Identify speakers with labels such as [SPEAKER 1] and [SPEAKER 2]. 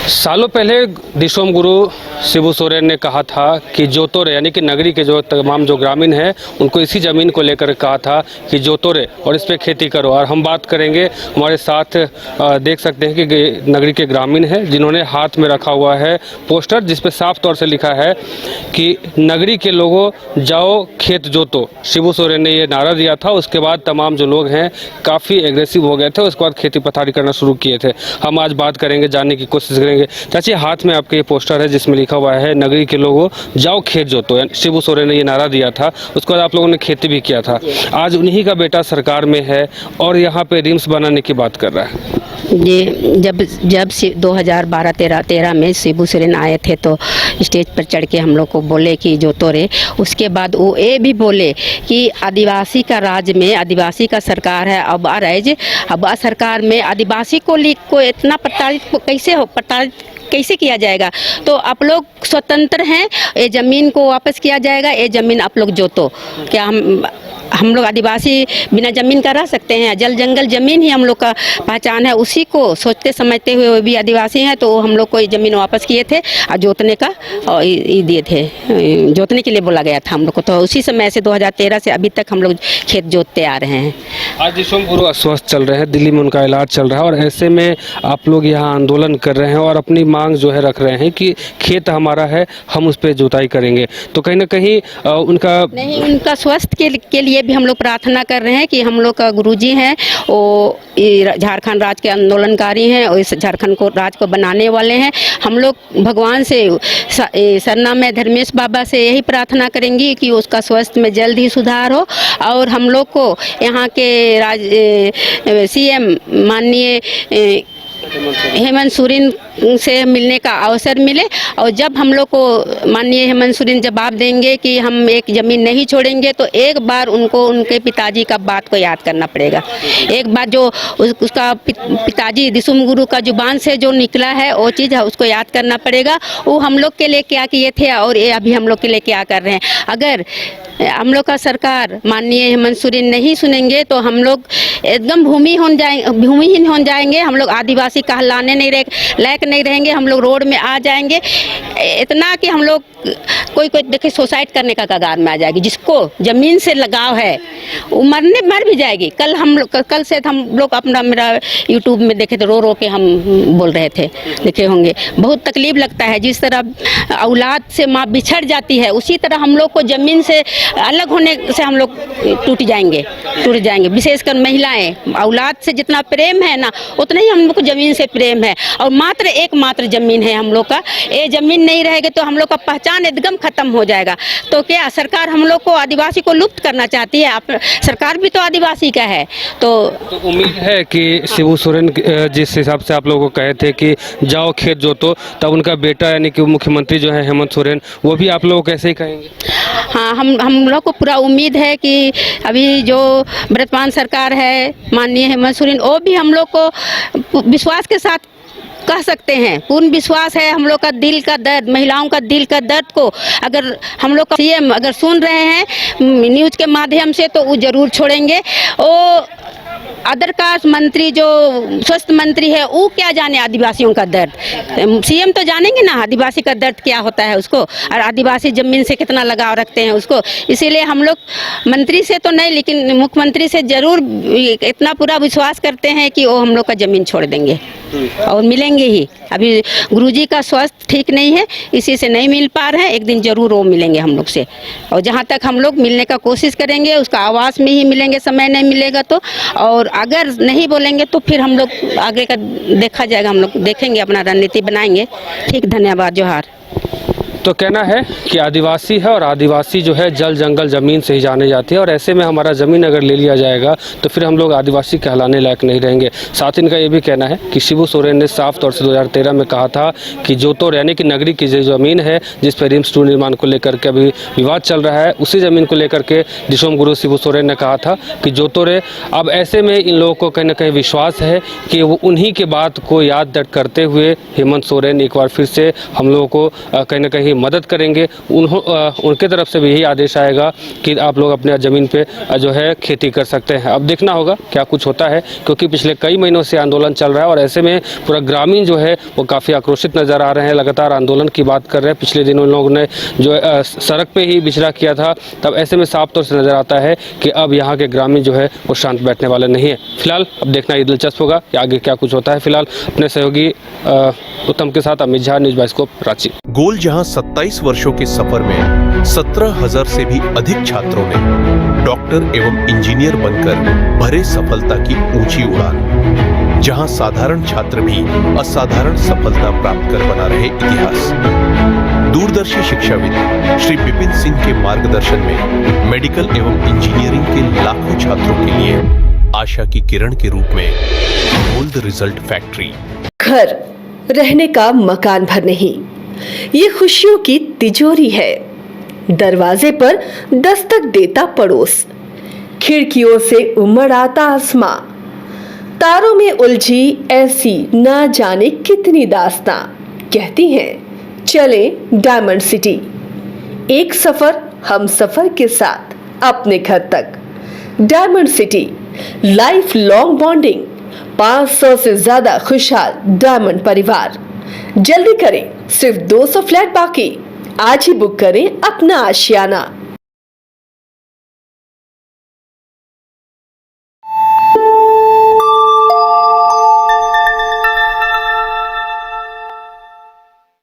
[SPEAKER 1] सालों पहले दिशोम गुरु शिबू सोरेन ने कहा था कि जोतोरे यानी कि नगरी के जो तमाम जो ग्रामीण हैं उनको इसी ज़मीन को लेकर कहा था कि जोतोरे और इस पे खेती करो। और हम बात करेंगे, हमारे साथ देख सकते हैं कि नगरी के ग्रामीण हैं जिन्होंने हाथ में रखा हुआ है पोस्टर जिस पे साफ तौर से लिखा है कि नगरी के लोगों जाओ खेत जोतो। शिबू सोरेन ने ये नारा दिया था, उसके बाद तमाम जो लोग हैं काफ़ी एग्रेसिव हो गए थे, उसके बाद खेती पथारी करना शुरू किए थे। हम आज बात करेंगे, जानने की कोशिश करेंगे। चाची, हाथ में आपके ये पोस्टर है जिसमें लिखा हुआ है नगरी के लोगों जाओ खेत जोतो। शिबू सोरेन ने ये नारा दिया था, उसके बाद आप लोगों ने खेती भी किया था। आज उन्हीं का बेटा सरकार में है और यहाँ पे रिम्स बनाने की बात कर रहा है।
[SPEAKER 2] ये जब 2012-13 में शिबू सोरेन आए थे तो स्टेज पर चढ़ के हम लोग को बोले कि जोतोरे। उसके बाद वो ये भी बोले कि आदिवासी का राज में आदिवासी का सरकार है। अब सरकार में आदिवासी को इतना प्रताड़ित कैसे किया जाएगा? तो आप लोग स्वतंत्र हैं, ये ज़मीन को वापस किया जाएगा, ये ज़मीन आप लोग जोतो। क्या हम लोग आदिवासी बिना ज़मीन का रह सकते हैं? जल जंगल ज़मीन ही हम लोग का पहचान है। उसी को सोचते समझते हुए वो भी आदिवासी हैं, तो हम लोग को ये ज़मीन वापस किए थे और जोतने का और दिए थे, जोतने के लिए बोला गया था हम लोग को। तो उसी समय से 2013 से अभी तक हम लोग खेत जोतते आ रहे हैं।
[SPEAKER 1] आज दिशोम गुरु अस्वस्थ चल रहे हैं, दिल्ली में उनका इलाज चल रहा है और ऐसे में आप लोग यहाँ आंदोलन कर रहे हैं और अपनी मांग जो है रख रहे हैं कि खेत हमारा है, हम उस पर जुताई करेंगे। तो कहीं ना कहीं उनका
[SPEAKER 2] स्वास्थ्य के लिए भी हम लोग प्रार्थना कर रहे हैं कि हम लोग का गुरुजी हैं, वो झारखंड राज्य के आंदोलनकारी हैं और इस झारखंड को राज्य को बनाने वाले हैं। हम लोग भगवान से सरना में धर्मेश बाबा से यही प्रार्थना करेंगी कि उसका स्वास्थ्य में जल्द ही सुधार हो और हम लोग को यहाँ के सीएम माननीय हेमंत सोरेन से मिलने का अवसर मिले। और जब हम लोग को माननीय हेमंत सोरेन जवाब देंगे कि हम एक ज़मीन नहीं छोड़ेंगे, तो एक बार उनको उनके पिताजी का बात को याद करना पड़ेगा। एक बार जो उसका पिताजी दिशोम गुरु का जुबान से जो निकला है वो चीज़ है, उसको याद करना पड़ेगा। वो हम लोग के लिए क्या किए थे और ये अभी हम लोग के लिए क्या कर रहे हैं। अगर हम लोग का सरकार माननीय हेमंत सोरेन नहीं सुनेंगे तो हम लोग एकदम भूमिहीन हो जाएंगे। हम लोग आदिवासी कहलाने नहीं लायक नहीं रहेंगे। हम लोग रोड में आ जाएंगे, इतना कि हम लोग कोई देखिए सुसाइड करने का कगार में आ जाएगी। जिसको ज़मीन से लगाव है वो मर भी जाएगी। कल से हम लोग मेरा यूट्यूब में देखे तो रो के हम बोल रहे थे, देखे होंगे। बहुत तकलीफ लगता है। जिस तरह औलाद से माँ बिछड़ जाती है, उसी तरह हम लोग को ज़मीन से अलग होने से हम लोग टूट जाएंगे। विशेषकर महिलाएं, औलाद से जितना प्रेम है ना उतना ही हम लोग को ज़मीन से प्रेम है। और एकमात्र ज़मीन है हम लोग का। ये ज़मीन नहीं रहेगी तो हम लोग का पहचान एकदम खत्म हो जाएगा। तो क्या सरकार हम लोग को आदिवासी को लुप्त करना चाहती है? सरकार भी तो आदिवासी का है। तो
[SPEAKER 1] उम्मीद है कि शिबू सोरेन जिस हिसाब से आप लोगों को कहे थे कि जाओ खेत जोतो, तब उनका बेटा यानी कि मुख्यमंत्री जो है हेमंत सोरेन, वो भी आप लोगों को कैसे ही कहेंगे?
[SPEAKER 2] हाँ, हम लोग को पूरा उम्मीद है कि अभी जो वर्तमान सरकार है माननीय हेमंत सोरेन, वो भी हम लोग को विश्वास के साथ कह सकते हैं। पूर्ण विश्वास है। हम लोग का दिल का दर्द, महिलाओं का दिल का दर्द को अगर हम लोग का सीएम अगर सुन रहे हैं न्यूज़ के माध्यम से, तो वो जरूर छोड़ेंगे। वो अदर कास्ट मंत्री जो स्वास्थ्य मंत्री है, वो क्या जाने आदिवासियों का दर्द? सीएम तो जानेंगे ना आदिवासी का दर्द क्या होता है उसको, और आदिवासी ज़मीन से कितना लगाव रखते हैं उसको। इसीलिए हम लोग मंत्री से तो नहीं, लेकिन मुख्यमंत्री से ज़रूर इतना पूरा विश्वास करते हैं कि वो हम लोग का ज़मीन छोड़ देंगे और मिलेंगे ही। अभी गुरुजी का स्वास्थ्य ठीक नहीं है, इसी से नहीं मिल पा रहे हैं। एक दिन ज़रूर वो मिलेंगे हम लोग से, और जहाँ तक हम लोग मिलने का कोशिश करेंगे उसका आवास में ही मिलेंगे, समय नहीं मिलेगा तो। और अगर नहीं बोलेंगे तो फिर हम लोग आगे का देखा जाएगा, हम लोग देखेंगे, अपना रणनीति बनाएंगे। ठीक, धन्यवाद, जोहार।
[SPEAKER 1] तो कहना है कि आदिवासी है और आदिवासी जो है जल जंगल ज़मीन से ही जाने जाती है, और ऐसे में हमारा ज़मीन अगर ले लिया जाएगा तो फिर हम लोग आदिवासी कहलाने लायक नहीं रहेंगे। साथ ही इनका ये भी कहना है कि शिबू सोरेन ने साफ तौर से 2013 में कहा था कि जोतोर यानी कि नगरी की जो ज़मीन है जिस पर रिम्स 2 निर्माण को लेकर के अभी विवाद चल रहा है, उसी ज़मीन को लेकर के दिशोम गुरु शिबू सोरेन ने कहा था कि जोतोरे। अब ऐसे में इन लोगों को कहीं ना कहीं विश्वास है कि वो उन्हीं के बात को याद करते हुए हेमंत सोरेन एक बार फिर से हम लोगों को कहीं ना कहीं मदद करेंगे उनके तरफ से भी यही आदेश आएगा कि आप लोग अपने ज़मीन पे जो है खेती कर सकते हैं। अब देखना होगा क्या कुछ होता है, क्योंकि पिछले कई महीनों से आंदोलन चल रहा है और ऐसे में पूरा ग्रामीण जो है वो काफ़ी आक्रोशित नज़र आ रहे हैं, लगातार आंदोलन की बात कर रहे हैं। पिछले दिनों लोगों ने जो सड़क पे ही विचरा किया था, तब ऐसे में साफ तौर से नज़र आता है कि अब यहाँ के ग्रामीण जो है वो शांत बैठने वाले नहीं है। फिलहाल अब देखना ये दिलचस्प होगा कि आगे क्या कुछ होता है। फिलहाल अपने सहयोगी उत्तम के साथ अमित झा, न्यूज़ बाइस्कोप, रांची।
[SPEAKER 3] गोल जहां 27 वर्षों के सफर में 17,000 से भी अधिक छात्रों ने डॉक्टर एवं इंजीनियर बनकर भरे सफलता की ऊंची उड़ान, जहां साधारण छात्र भी असाधारण सफलता प्राप्त कर बना रहे इतिहास। दूरदर्शी शिक्षाविद श्री विपिन सिंह के मार्गदर्शन में मेडिकल एवं इंजीनियरिंग के लाखों छात्रों के लिए आशा की किरण के रूप में गोल्ड रिजल्ट फैक्ट्री।
[SPEAKER 4] घर रहने का मकान भर नहीं, ये खुशियों की तिजोरी है। दरवाजे पर दस्तक देता पड़ोस, खिड़कियों से उमड़ आता आसमां, तारों में उलझी ऐसी ना जाने कितनी दास्तां। कहती हैं चले डायमंड सिटी, एक सफर हम सफर के साथ अपने घर तक। Diamond city, life long bonding, 500 से ज्यादा खुशहाल डायमंड परिवार। जल्दी करें, सिर्फ 200 फ्लैट बाकी। आज ही बुक करें अपना आशियाना।